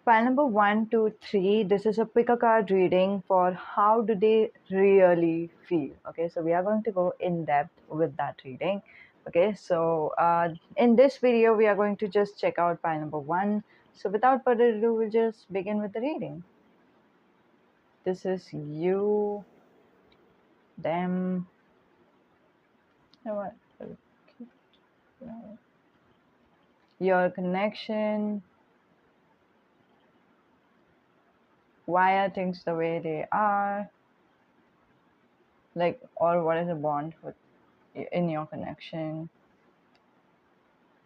Pile number 1, 2, 3. This is a pick a card reading for how do they really feel. Okay, so we are going to go in depth with that reading. Okay, so in this video, we are going to just check out pile number 1. So without further ado, we'll just begin with the reading. This is you, them, you know what? Your connection, why are things the way they are, like, or what is a bond with in your connection,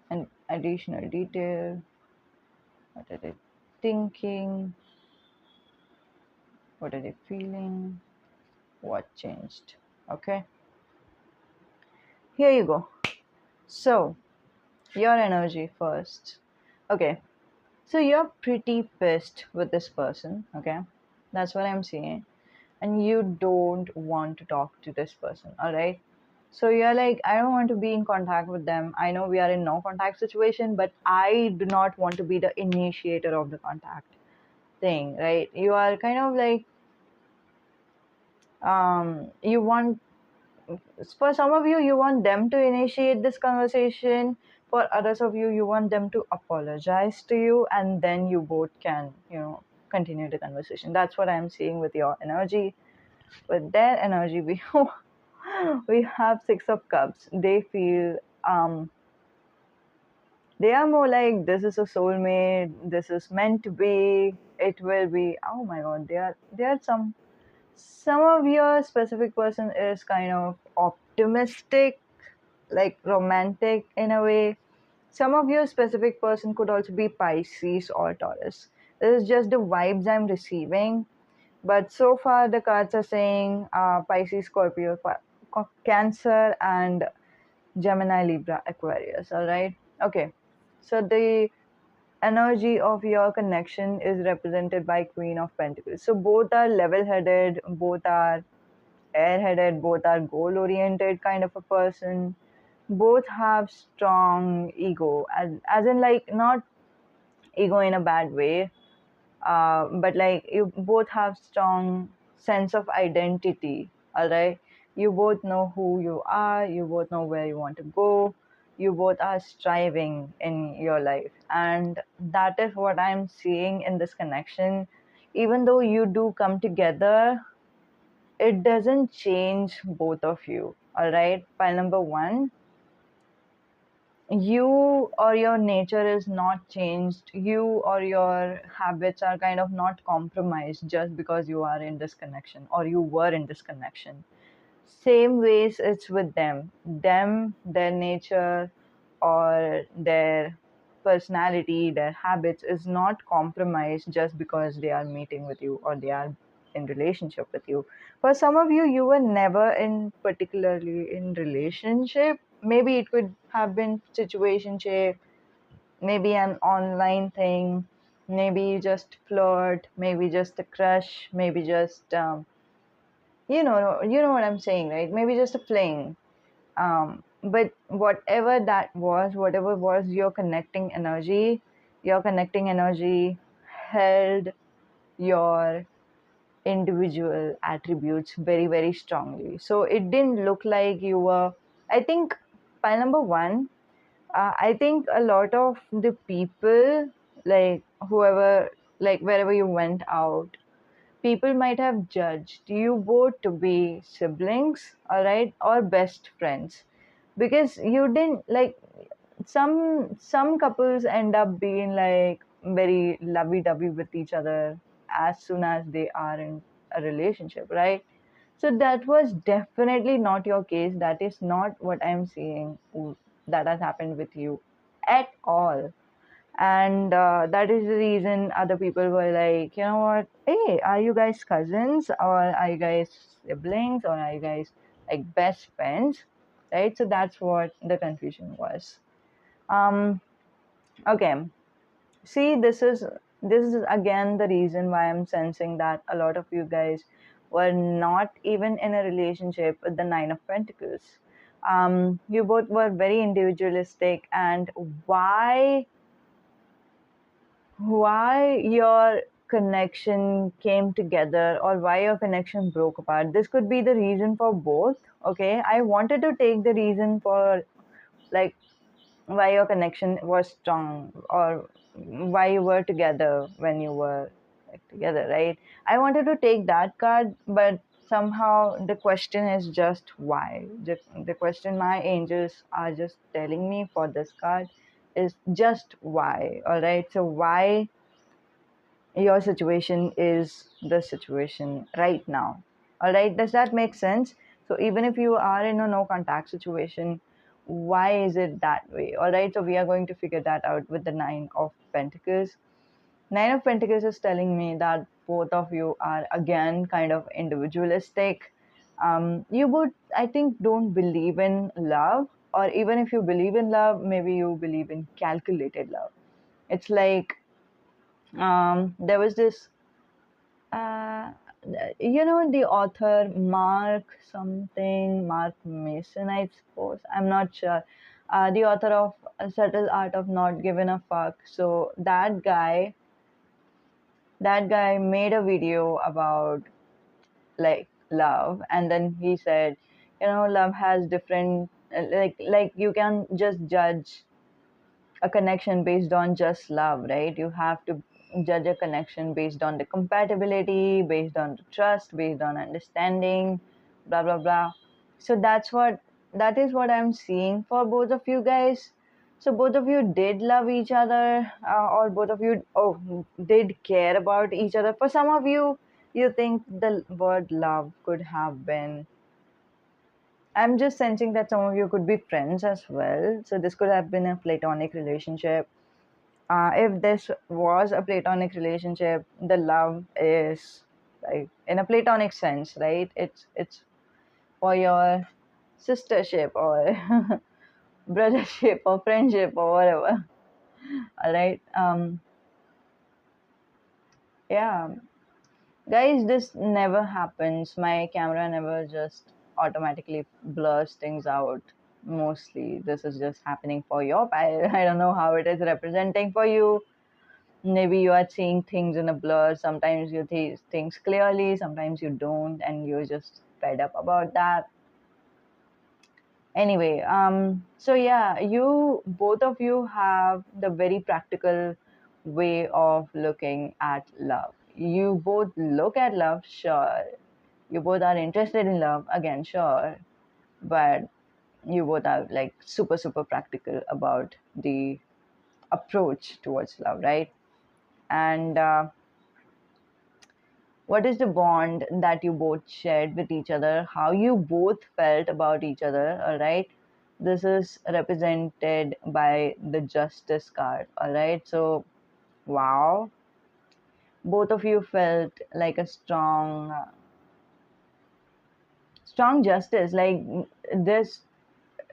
and additional detail. What are they thinking? What are they feeling? What changed? Okay, here you go. So, your energy first. Okay, so you're pretty pissed with this person. Okay, that's what I'm seeing. And you don't want to talk to this person. All right. So you're like, I don't want to be in contact with them. I know we are in no contact situation, but I do not want to be the initiator of the contact thing, right? You are kind of like, you want, for some of you, you want them to initiate this conversation. For others of you, you want them to apologize to you, and then you both can, continue the conversation. That's what I'm seeing with your energy. With their energy, we have Six of Cups. They feel, they are more like, this is a soulmate, this is meant to be, it will be. Oh my god, they are some of your specific person is kind of optimistic, like romantic in a way. Some of your specific person could also be Pisces or Taurus. This is just the vibes I'm receiving. But so far, the cards are saying Pisces, Scorpio, Cancer, and Gemini, Libra, Aquarius. All right. Okay. So the energy of your connection is represented by Queen of Pentacles. So both are level-headed, both are air-headed, both are goal-oriented kind of a person. Both have strong ego, as in like not ego in a bad way, but like you both have strong sense of identity. All right, you both know who you are, you both know where you want to go, you both are striving in your life, and that is what I'm seeing in this connection. Even though you do come together, it doesn't change both of you. All right, pile number 1, you or your nature is not changed, you or your habits are kind of not compromised just because you are in this connection or you were in this connection. Same ways it's with them, their nature or their personality, their habits is not compromised just because they are meeting with you or they are in relationship with you. For some of you, you were never in particularly in relationship. Maybe it could have been situationship, maybe an online thing, maybe just flirt, maybe just a crush, maybe just you know what I'm saying, right? Maybe just a fling. But whatever was your connecting energy held your individual attributes very, very strongly. So it didn't look like you were, I think, pile number 1, I think a lot of the people, like whoever, like wherever you went out, people might have judged you both to be siblings, all right, or best friends, because you didn't like, some couples end up being like very lovey-dovey with each other as soon as they are in a relationship, right? So that was definitely not your case. That is not what I'm seeing that has happened with you at all. And that is the reason other people were like, you know what, hey, are you guys cousins, or are you guys siblings, or are you guys like best friends, right? So that's what the confusion was. um okay, see, this is again the reason why I'm sensing that a lot of you guys were not even in a relationship with the Nine of Pentacles. You both were very individualistic, and why why your connection came together or why your connection broke apart. This could be the reason for both. Okay, I wanted to take the reason for, like, why your connection was strong, or why you were together when you were, like, together, right? I wanted to take that card, but somehow the question is just why. The question my angels are just telling me for this card is just why. All right, so why your situation is the situation right now. All right, does that make sense? So even if you are in a no contact situation, why is it that way? All right, so we are going to figure that out with the Nine of Pentacles. Nine of Pentacles is telling me that both of you are again kind of individualistic. You would, I think, don't believe in love, or even if you believe in love, maybe you believe in calculated love. It's like, there was this, uh, the author Mark something, Mark Mason, I suppose. I'm not sure. The author of A Subtle Art of Not Giving a Fuck. So that guy made a video about, like, love, and then he said, love has different, like you can just judge a connection based on just love, right? You have to judge a connection based on the compatibility, based on the trust, based on understanding, blah blah blah. So that is what I'm seeing for both of you guys. So both of you did love each other, or both of you, did care about each other. For some of you, you think the word love could have been, I'm just sensing that some of you could be friends as well. So this could have been a platonic relationship. If this was a platonic relationship, the love is, like, in a platonic sense, right? It's for your sistership or brothership or friendship or whatever. All right. Yeah, guys, this never happens. My camera never just automatically blurs things out. Mostly, this is just happening for your. I don't know how it is representing for you. Maybe you are seeing things in a blur. Sometimes you see things clearly, sometimes you don't, and you're just fed up about that. Anyway, so yeah, you both of you have the very practical way of looking at love. You both look at love, sure. You both are interested in love, again, sure. But you both are, like, super, super practical about the approach towards love, right? And what is the bond that you both shared with each other, how you both felt about each other. All right, this is represented by the Justice card. All right, so wow, both of you felt like a strong justice, like this.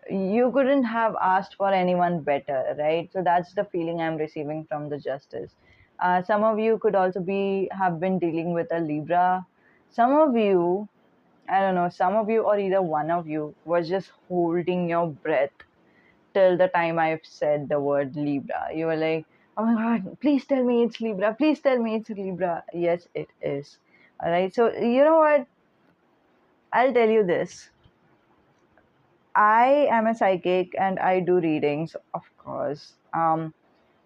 You couldn't have asked for anyone better, right? So that's the feeling I'm receiving from the Justice. Some of you could also have been dealing with a Libra. Some of you, I don't know, some of you or either one of you was just holding your breath till the time I've said the word Libra. You were like, oh my God, please tell me it's Libra. Please tell me it's Libra. Yes, it is. All right. So, you know what? I'll tell you this. I am a psychic and I do readings, of course.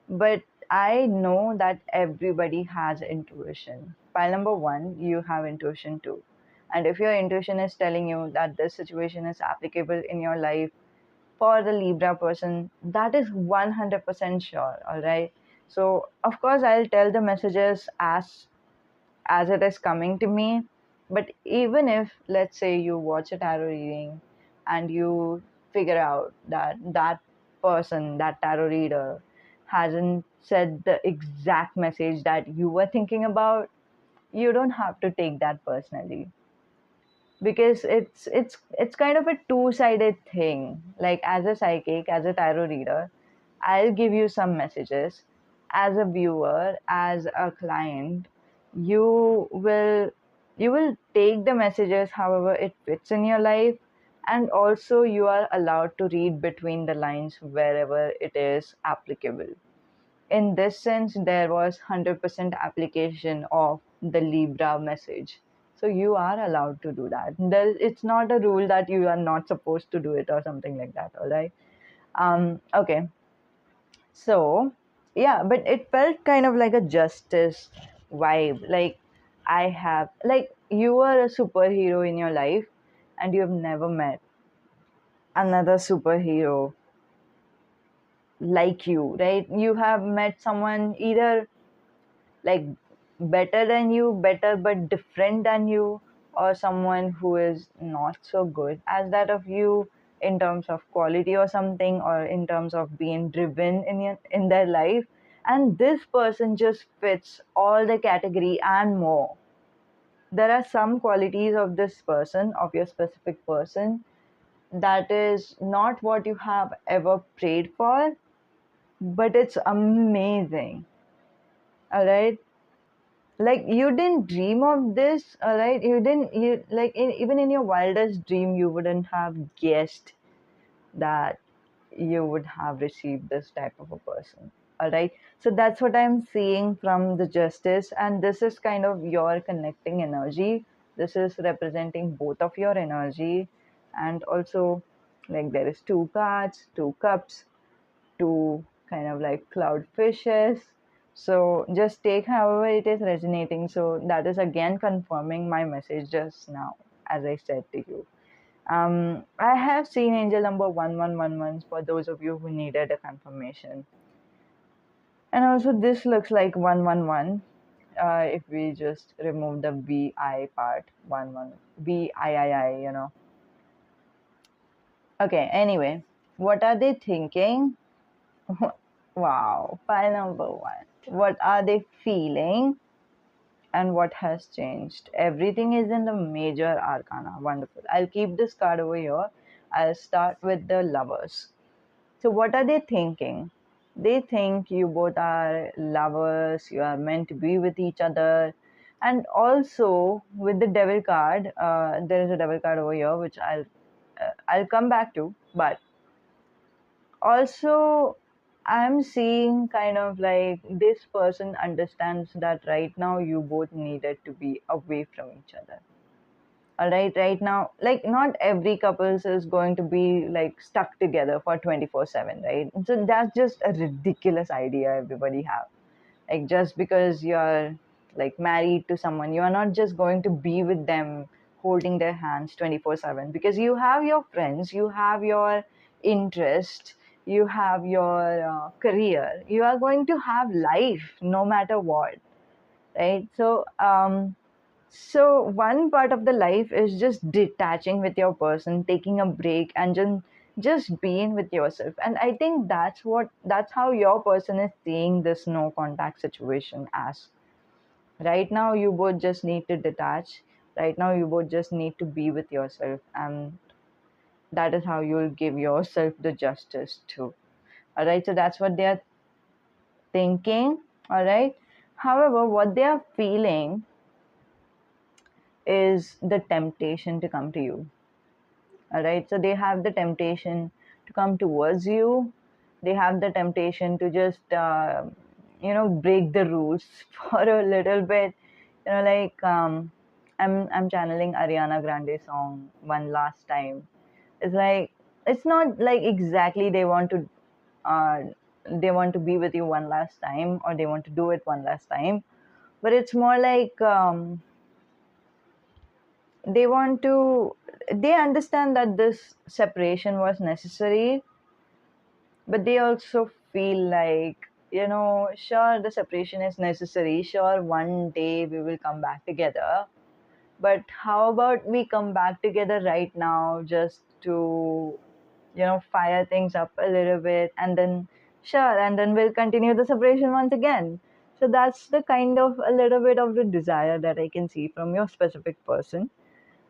But I know that everybody has intuition. Pile number one, you have intuition too. And if your intuition is telling you that this situation is applicable in your life for the Libra person, that is 100% sure. All right. So, of course, I'll tell the messages as it is coming to me. But even if, let's say, you watch a tarot reading and you figure out that that person, that tarot reader, hasn't said the exact message that you were thinking about, you don't have to take that personally, because it's kind of a two-sided thing. Like, as a psychic, as a tarot reader, I'll give you some messages. As a viewer, as a client, you will you will take the messages however it fits in your life, and also you are allowed to read between the lines wherever it is applicable. in this sense, there was 100% application of the Libra message. So you are allowed to do that. It's not a rule that you are not supposed to do it or something like that. All right. Okay. So, yeah, but it felt kind of like a justice vibe. Like, like, you are a superhero in your life and you have never met another superhero like you, right? You have met someone either like better than you, better but different than you, or someone who is not so good as that of you in terms of quality or something, or in terms of being driven in their life. And this person just fits all the category and more. There are some qualities of this person, of your specific person, that is not what you have ever prayed for, but it's amazing. All right, like you didn't dream of this, all right? You didn't, you like even in your wildest dream you wouldn't have guessed that you would have received this type of a person. All right, so that's what I'm seeing from the justice, and this is kind of your connecting energy. This is representing both of your energy. And also, like, there is two cards, two cups, to kind of like cloud fishes. So just take however it is resonating. So that is again confirming my message just now, as I said to you. I have seen angel number 1111 for those of you who needed a confirmation. And also, this looks like 111. If we just remove the VI part, 1 VIII, you know. Okay, anyway, what are they thinking? Wow, pile number one. What are they feeling and what has changed? Everything is in the major arcana. Wonderful. I'll keep this card over here. I'll start with the lovers. So, what are they thinking? They think you both are lovers, you are meant to be with each other. And also, with the devil card, there is a devil card over here, which I'll come back to. But also, I'm seeing kind of like this person understands that right now you both needed to be away from each other. All right, right now, like, not every couples is going to be like stuck together for 24/7, right? So that's just a ridiculous idea everybody have. Like, just because you're like married to someone, you are not just going to be with them holding their hands 24/7, because you have your friends, you have your interest, you have your career, you are going to have life no matter what, right? So one part of the life is just detaching with your person, taking a break, and just being with yourself. And I think that's how your person is seeing this no contact situation as. Right now you both just need to detach. Right now you both just need to be with yourself, and that is how you'll give yourself the justice too. All right, so that's what they are thinking. All right. However, what they are feeling is the temptation to come to you. All right, so they have the temptation to come towards you. They have the temptation to just break the rules for a little bit. Like, I'm channeling Ariana Grande song One Last Time. It's like, it's not like exactly uh, they want to be with you one last time, or they want to do it one last time, but it's more like, they understand that this separation was necessary, but they also feel like, sure, the separation is necessary, sure, one day we will come back together, but how about we come back together right now, just to fire things up a little bit, and then, sure, and then we'll continue the separation once again. So that's the kind of a little bit of the desire that I can see from your specific person.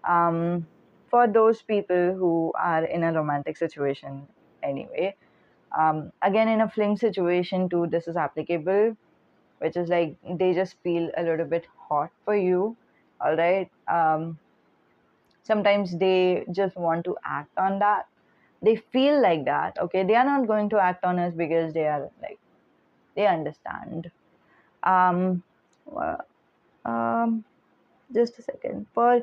um, for those people who are in a romantic situation anyway. Again, in a fling situation too, this is applicable, which is like they just feel a little bit hot for you. All right. Sometimes they just want to act on that. They feel like that. Okay, they are not going to act on us because they are like they understand. um uh, um just a second. For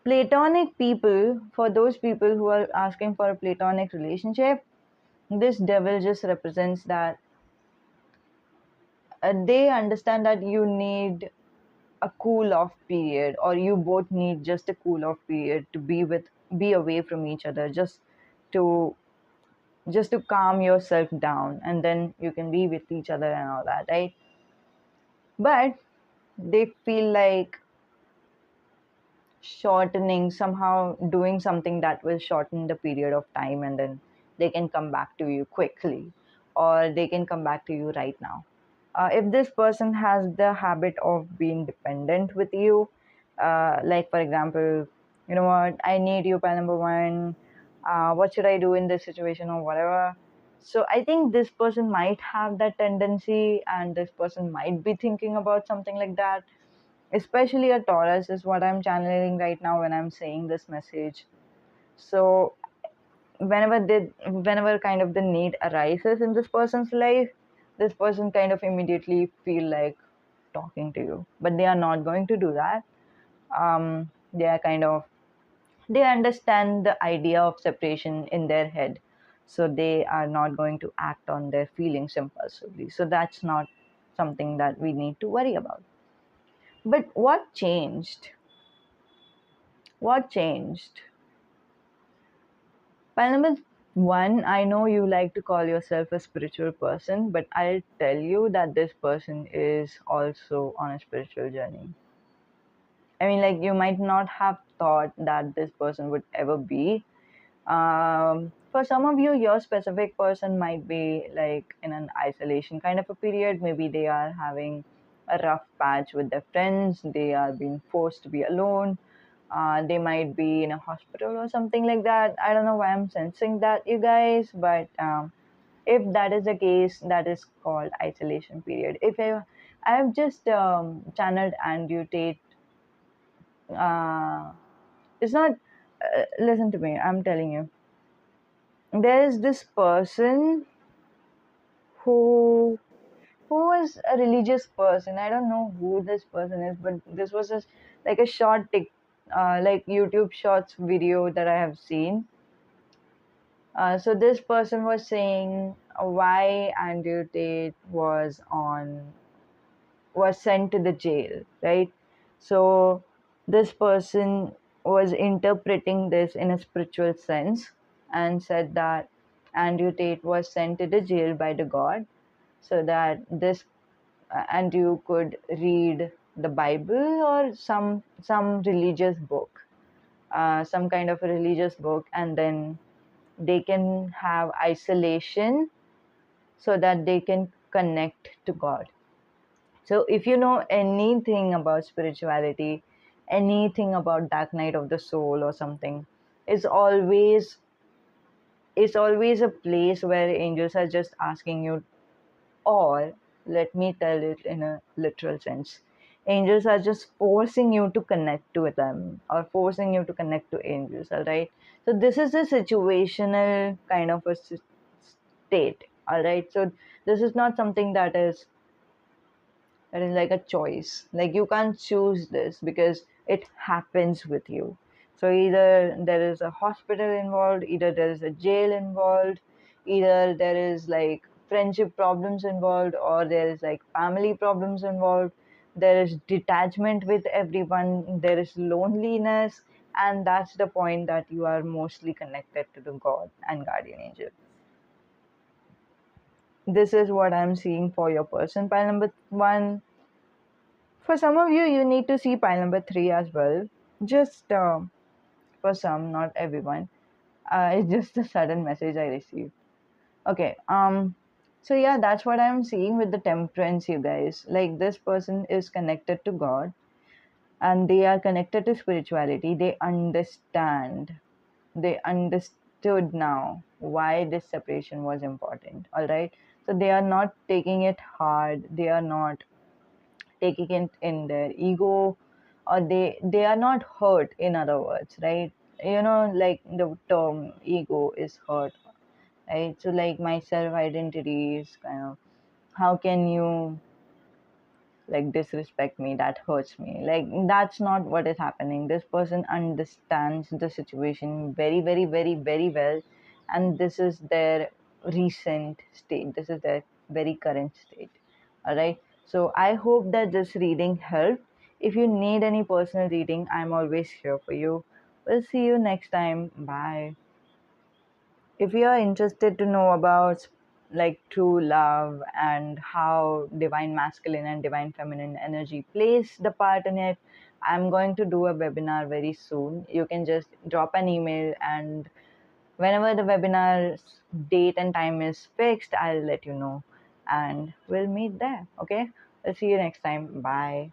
platonic people, for those people who are asking for a platonic relationship, this devil just represents that they understand that you need a cool off period, or you both need just a cool off period to be away from each other, to just to calm yourself down, and then you can be with each other and all that, right? But they feel like shortening, somehow doing something that will shorten the period of time, and then they can come back to you quickly, or they can come back to you right now. If this person has the habit of being dependent with you, like for example, you know what, I need you, pal number one, what should I do in this situation or whatever. So I think this person might have that tendency, and this person might be thinking about something like that. Especially a Taurus is what I'm channeling right now when I'm saying this message. So whenever kind of the need arises in this person's life, this person kind of immediately feel like talking to you, but they are not going to do that. They are kind of, they understand the idea of separation in their head, so they are not going to act on their feelings impulsively. So that's not something that we need to worry about. But what changed? Number one, I know you like to call yourself a spiritual person, but I'll tell you that this person is also on a spiritual journey. I mean, like, you might not have thought that this person would ever be. For some of you, your specific person might be like in an isolation kind of a period. Maybe they are having a rough patch with their friends, they are being forced to be alone, they might be in a hospital or something like that. I don't know why I'm sensing that, you guys, but if that is the case, that is called isolation period. If I have just channeled and you take, uh, it's not, listen to me, I'm telling you. There is this person who was a religious person. I don't know who this person is, but this was just like a short like YouTube Shorts video that I have seen. So this person was saying why Andrew Tate was sent to the jail, right? So this person was interpreting this in a spiritual sense and said that Andrew Tate was sent to the jail by the God, so that this Andrew could read the Bible or some religious book, some kind of a religious book, and then they can have isolation so that they can connect to God. So if you know anything about spirituality, anything about dark night of the soul or something, it's always it's always a place where angels are just asking you, or let me tell it in a literal sense, angels are just forcing you to connect to them, or forcing you to connect to angels, all right? So this is a situational kind of a state, all right? So this is not something that is like a choice. Like, you can't choose this because it happens with you. So either there is a hospital involved, either there is a jail involved, either there is like friendship problems involved, or there is like family problems involved, there is detachment with everyone, there is loneliness, and that's the point that you are mostly connected to the God and guardian angel. This is what I'm seeing for your person, pile number one. For some of you, you need to see pile number three as well. Just for some, not everyone. It's just a sudden message I received. Okay. So yeah, that's what I'm seeing with the temperance, you guys. Like, this person is connected to God, and they are connected to spirituality. They understand. They understood now why this separation was important. All right. So they are not taking it hard. They are not taking it in their ego, or they are not hurt, in other words, right? You know, like the term ego is hurt, right? So like, my self identity is kind of how can you like disrespect me? That hurts me. Like, that's not what is happening. This person understands the situation very, very, very, very well, and this is their recent state, this is their very current state. All right, so I hope that this reading helped. If you need any personal reading, I'm always here for you. We'll see you next time. Bye. If you are interested to know about like true love and how divine masculine and divine feminine energy plays the part in it, I'm going to do a webinar very soon. You can just drop an email, and whenever the webinar date and time is fixed, I'll let you know, and we'll meet there. Okay, I'll see you next time. Bye.